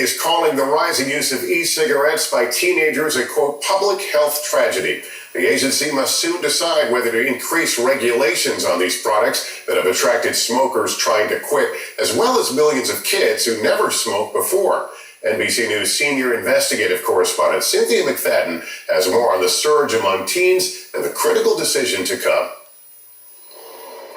is calling the rising use of e-cigarettes by teenagers a, quote, public health tragedy. The agency must soon decide whether to increase regulations on these products that have attracted smokers trying to quit, as well as millions of kids who never smoked before. NBC News senior investigative correspondent Cynthia McFadden has more on the surge among teens and the critical decision to come.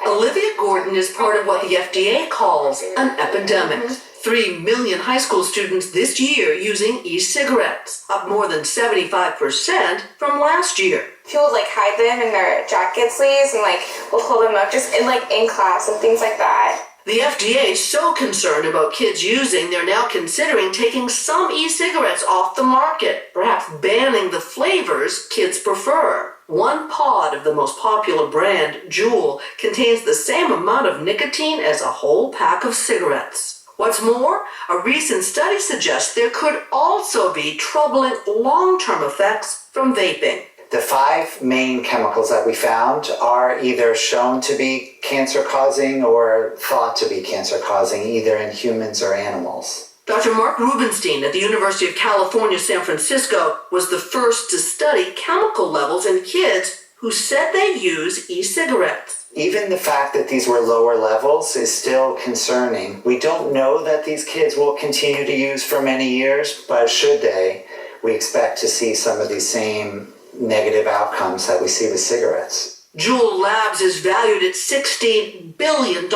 Olivia Gordon is part of what the FDA calls an epidemic. 3 million high school students this year using e-cigarettes, up more than 75% from last year. People would hide them in their jacket sleeves and will hold them up just in class and things like that. The FDA is so concerned about kids using, they're now considering taking some e-cigarettes off the market, perhaps banning the flavors kids prefer. One pod of the most popular brand, Juul, contains the same amount of nicotine as a whole pack of cigarettes. What's more, a recent study suggests there could also be troubling long-term effects from vaping. The 5 main chemicals that we found are either shown to be cancer-causing or thought to be cancer-causing, either in humans or animals. Dr. Mark Rubenstein at the University of California, San Francisco was the first to study chemical levels in kids who said they use e-cigarettes. Even the fact that these were lower levels is still concerning. We don't know that these kids will continue to use for many years, but should they, we expect to see some of these same negative outcomes that we see with cigarettes. Juul Labs is valued at $16 billion.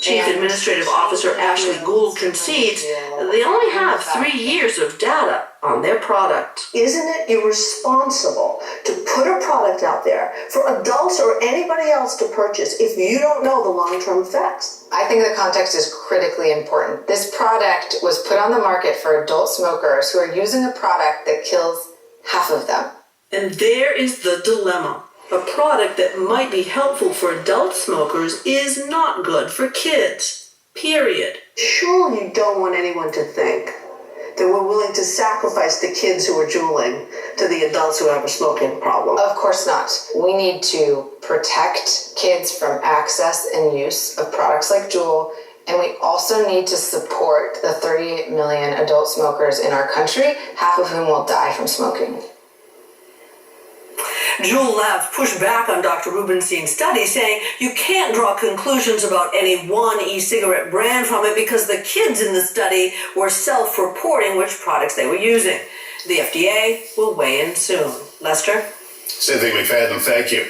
Chief Administrative Officer Ashley Gould concedes they only have 3 years of data on their product. Isn't it irresponsible to put a product out there for adults or anybody else to purchase if you don't know the long-term effects? I think the context is critically important. This product was put on the market for adult smokers who are using a product that kills half of them. And there is the dilemma. A product that might be helpful for adult smokers is not good for kids. Period. Surely you don't want anyone to think that we're willing to sacrifice the kids who are juuling to the adults who have a smoking problem. Of course not. We need to protect kids from access and use of products like Juul, and we also need to support the 38 million adult smokers in our country, half of whom will die from smoking. Juul Labs pushed back on Dr. Rubenstein's study, saying you can't draw conclusions about any one e-cigarette brand from it because the kids in the study were self-reporting which products they were using. The FDA will weigh in soon. Lester? Cynthia McFadden, thank you.